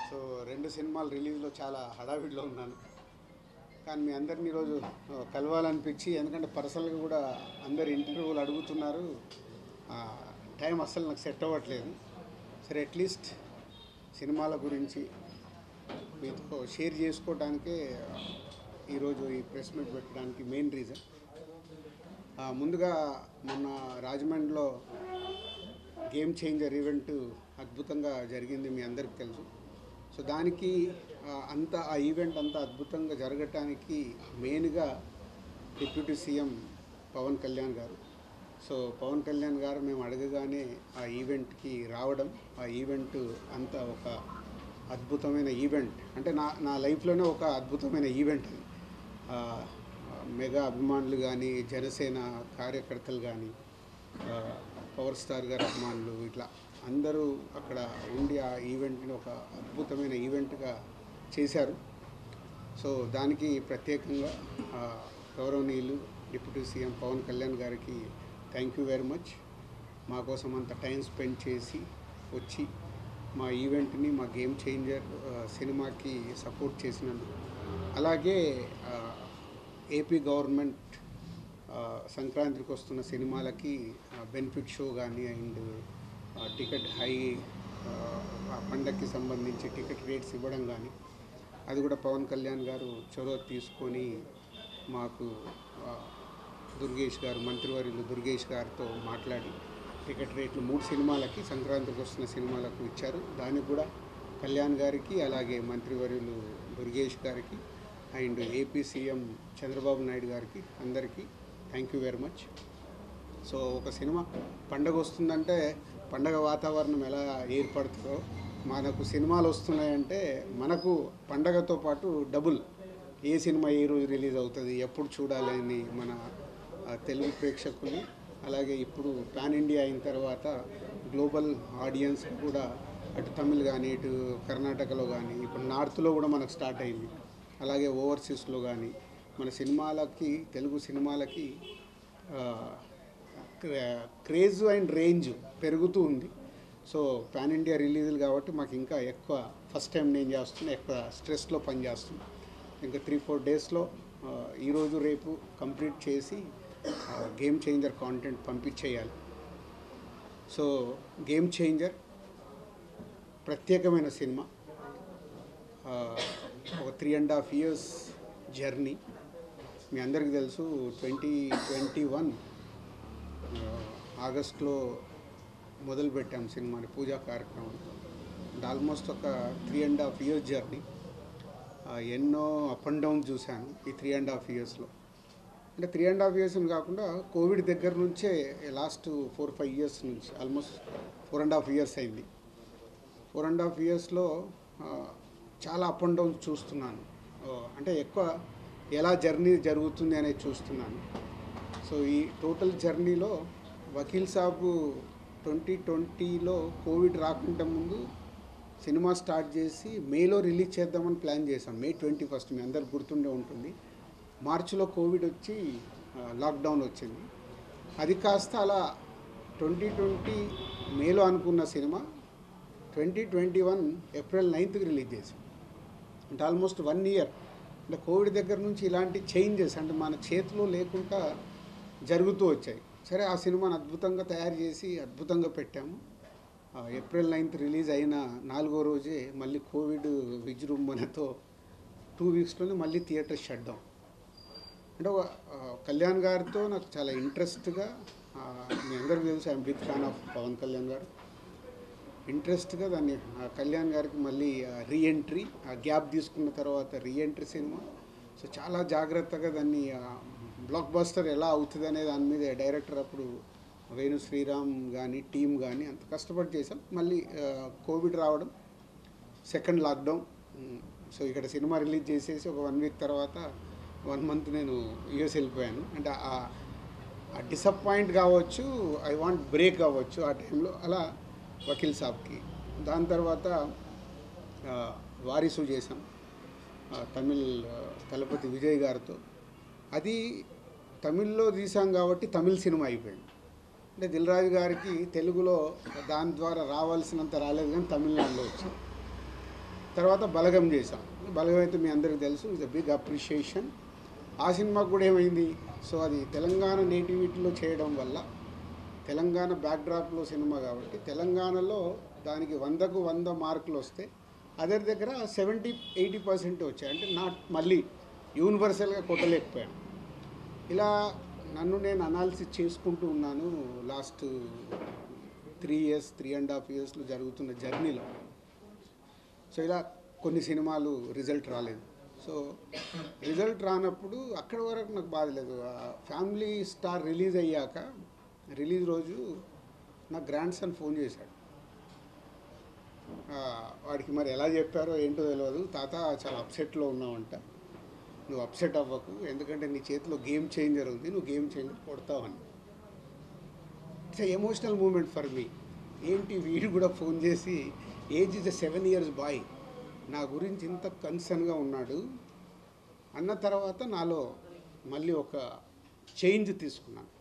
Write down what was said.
So 2 సినిమాలు రిలీజ్లో చాలా హడావిడిలో ఉన్నాను. కానీ మీ అందరిని ఈరోజు కలవాలనిపించి, ఎందుకంటే పర్సనల్గా కూడా అందరు ఇంటర్వ్యూలు అడుగుతున్నారు. టైం అస్సలు నాకు సెట్ అవ్వట్లేదు. సరే, అట్లీస్ట్ సినిమాల గురించి మీతో షేర్ చేసుకోవడానికే ఈరోజు ఈ ప్రెస్ మీట్ పెట్టడానికి మెయిన్ రీజన్. ముందుగా మొన్న రాజమండ్రిలో గేమ్ చేంజర్ ఈవెంట్ అద్భుతంగా జరిగింది, మీ అందరికీ తెలుసు. సో దానికి ఆ ఈవెంట్ అంతా అద్భుతంగా జరగటానికి మెయిన్గా డిప్యూటీ సీఎం పవన్ కళ్యాణ్ గారు. సో పవన్ కళ్యాణ్ గారు మేము అడగగానే ఆ ఈవెంట్కి రావడం, ఆ ఈవెంట్ అంతా ఒక అద్భుతమైన ఈవెంట్, అంటే నా లైఫ్లోనే ఒక అద్భుతమైన ఈవెంట్ అది. మెగా అభిమానులు కానీ, జనసేన కార్యకర్తలు కానీ, పవర్ స్టార్ గారి అభిమానులు, ఇట్లా అందరూ అక్కడ ఉండి ఆ ఈవెంట్ని ఒక అద్భుతమైన ఈవెంట్గా చేశారు. సో దానికి ప్రత్యేకంగా గౌరవనీయులు డిప్యూటీ సీఎం పవన్ కళ్యాణ్ గారికి థ్యాంక్ యూ వెరీ మచ్. మా కోసం అంత టైం స్పెండ్ చేసి వచ్చి మా ఈవెంట్ని, మా గేమ్ చేంజర్ సినిమాకి సపోర్ట్ చేసినందుకు. అలాగే ఏపీ గవర్నమెంట్ సంక్రాంతికి వస్తున్న సినిమాలకి బెనిఫిట్ షో కానీ, అండ్ టికెట్ పండగకి సంబంధించి టికెట్ రేట్స్ ఇవ్వడం కానీ, అది కూడా పవన్ కళ్యాణ్ గారు చొరవ తీసుకొని మాకు దుర్గేష్ గారు, మంత్రివర్యులు దుర్గేష్ గారితో మాట్లాడి టికెట్ రేట్లు 3 సినిమాలకి, సంక్రాంతికి వస్తున్న సినిమాలకు ఇచ్చారు. దానికి కూడా కళ్యాణ్ గారికి, అలాగే మంత్రివర్యులు దుర్గేష్ గారికి, and AP CM Chandrababu Naidu గారికి అందరికీ thank you very much. So ఒక సినిమా పండగ వస్తుందంటే పండగ వాతావరణం ఎలా ఏర్పడుతుందో, మనకు సినిమాలు వస్తున్నాయంటే మనకు పండగతో పాటు డబుల్ ఏ సినిమా ఏ రోజు రిలీజ్ అవుతుంది, ఎప్పుడు చూడాలని మన తెలుగు ప్రేక్షకులు, అలాగే ఇప్పుడు పాన్ ఇండియా అయిన తర్వాత గ్లోబల్ ఆడియన్స్ కూడా అటు తమిళ్ కానీ, ఇటు కర్ణాటకలో కానీ, ఇప్పుడు నార్త్లో కూడా మనకు స్టార్ట్ అయింది, అలాగే ఓవర్సీస్లో కానీ మన సినిమాలకి, తెలుగు సినిమాలకి క్రేజ్ అండ్ రేంజ్ పెరుగుతూ ఉంది. సో పాన్ ఇండియా రిలీజులు కాబట్టి మాకు ఇంకా ఎక్కువ, ఫస్ట్ టైం నేను చేస్తున్నా, ఎక్కువ స్ట్రెస్లో పనిచేస్తున్నా. ఇంకా 3-4 డేస్లో ఈరోజు రేపు కంప్లీట్ చేసి గేమ్ చేంజర్ కాంటెంట్ పంపించేయాలి. సో గేమ్ చేంజర్ ప్రత్యేకమైన సినిమా, ఒక 3.5 years జర్నీ. మీ అందరికీ తెలుసు 2021 ఆగస్ట్లో మొదలుపెట్టాం సినిమాని, పూజా కార్యక్రమం. ఆల్మోస్ట్ ఒక 3.5 years జర్నీ. ఎన్నో అప్ అండ్ డౌన్ చూశాను ఈ 3.5 yearsలో. అంటే 3.5 years కాకుండా కోవిడ్ దగ్గర నుంచే లాస్ట్ 4-5 years నుంచి ఆల్మోస్ట్ 4.5 years అయింది. 4.5 yearsలో చాలా అప్ అండ్ డౌన్ చూస్తున్నాను. అంటే ఎక్కువ ఎలా జర్నీ జరుగుతుంది అనేది చూస్తున్నాను. సో ఈ టోటల్ జర్నీలో వకీల్ సాబ్ 2020లో కోవిడ్ రాకుండా ముందు సినిమా స్టార్ట్ చేసి మేలో రిలీజ్ చేద్దామని ప్లాన్ చేశాం. May 21 మీ అందరికి గుర్తుండే ఉంటుంది. మార్చిలో కోవిడ్ వచ్చి లాక్డౌన్ వచ్చింది. అది కాస్త అలా 2020 మేలో అనుకున్న సినిమా 2021 April 9th రిలీజ్ చేసాం. అంటే ఆల్మోస్ట్ 1 year. అంటే కోవిడ్ దగ్గర నుంచి ఇలాంటి చేంజెస్ అంటే మన చేతిలో లేకుండా జరుగుతూ వచ్చాయి. సరే, ఆ సినిమాను అద్భుతంగా తయారు చేసి అద్భుతంగా పెట్టాము. April 9th రిలీజ్ అయిన 4వ రోజే మళ్ళీ కోవిడ్ విజృంభణతో 2 weeksలోనే మళ్ళీ థియేటర్ షట్ డౌన్. అంటే కళ్యాణ్ గారితో నాకు చాలా ఇంట్రెస్ట్గా, మీ అందరికీ తెలుసు I'm big fan of Pawan Kalyan గారు. ఇంట్రెస్ట్గా దాన్ని కళ్యాణ్ గారికి మళ్ళీ రీఎంట్రీ, ఆ గ్యాప్ తీసుకున్న తర్వాత రీఎంట్రీ సినిమా. సో చాలా జాగ్రత్తగా దాన్ని బ్లాక్ బస్టర్ ఎలా అవుతుంది అనే దాని మీద డైరెక్టర్ అప్పుడు వేణు శ్రీరామ్ కానీ, టీం కానీ అంత కష్టపడి చేసాం. మళ్ళీ కోవిడ్ రావడం, సెకండ్ లాక్డౌన్. సో ఇక్కడ సినిమా రిలీజ్ చేసేసి ఒక 1 week తర్వాత 1 month నేను యూఎస్ వెళ్ళిపోయాను. అంటే ఆ డిసప్పాయింట్ కావచ్చు, ఐ వాంట్ బ్రేక్ అవ్వచ్చు ఆ టైంలో, అలా వకీల్ సాబ్కి. దాని తర్వాత వారిసు చేసాం తమిళ్ తలపతి విజయ్ గారితో. అది తమిళ్లో తీసాం కాబట్టి తమిళ్ సినిమా అయిపోయింది. అంటే దిల్ రాజు గారికి తెలుగులో దాని ద్వారా రావాల్సినంత రాలేదు, కానీ తమిళనాడులో వచ్చింది. తర్వాత బలగం చేశాం. బలగం అయితే మీ అందరికీ తెలుసు, ఇట్స్ అ బిగ్ అప్రిషియేషన్. ఆ సినిమాకు కూడా ఏమైంది, సో అది తెలంగాణ నేటివిటీలో చేయడం వల్ల, తెలంగాణ బ్యాక్డ్రాప్లో సినిమా కాబట్టి తెలంగాణలో దానికి 100కు 100 మార్కులు వస్తే అదర్ దగ్గర 70-80% వచ్చాయి. అంటే నాట్ మళ్ళీ యూనివర్సల్గా కొట్టలేకపోయాను. ఇలా నన్ను నేను అనాలిసిస్ చేసుకుంటూ ఉన్నాను లాస్ట్ 3.5 ఇయర్స్లో జరుగుతున్న జర్నీలో. సో ఇలా కొన్ని సినిమాలు రిజల్ట్ రాలేదు. సో రిజల్ట్ రానప్పుడు అక్కడి వరకు నాకు బాధలేదు. ఫ్యామిలీ స్టార్ రిలీజ్ అయ్యాక, రిలీజ్ రోజు నా గ్రాండ్ సన్ ఫోన్ చేశాడు. వాడికి మరి ఎలా చెప్పారో ఏంటో తెలియదు, తాత చాలా అప్సెట్లో ఉన్నావంట, నువ్వు అప్సెట్ అవ్వకు, ఎందుకంటే నీ చేతిలో గేమ్ చేంజర్ ఉంది, నువ్వు గేమ్ చేంజర్ కొడతావని. It's emotional moment for me. ఏంటి వీడు కూడా ఫోన్ చేసి, age is a 7 years boy, నా గురించి ఇంత కన్సర్న్గా ఉన్నాడు అన్న తర్వాత నాలో మళ్ళీ ఒక చేంజ్ తీసుకున్నాను.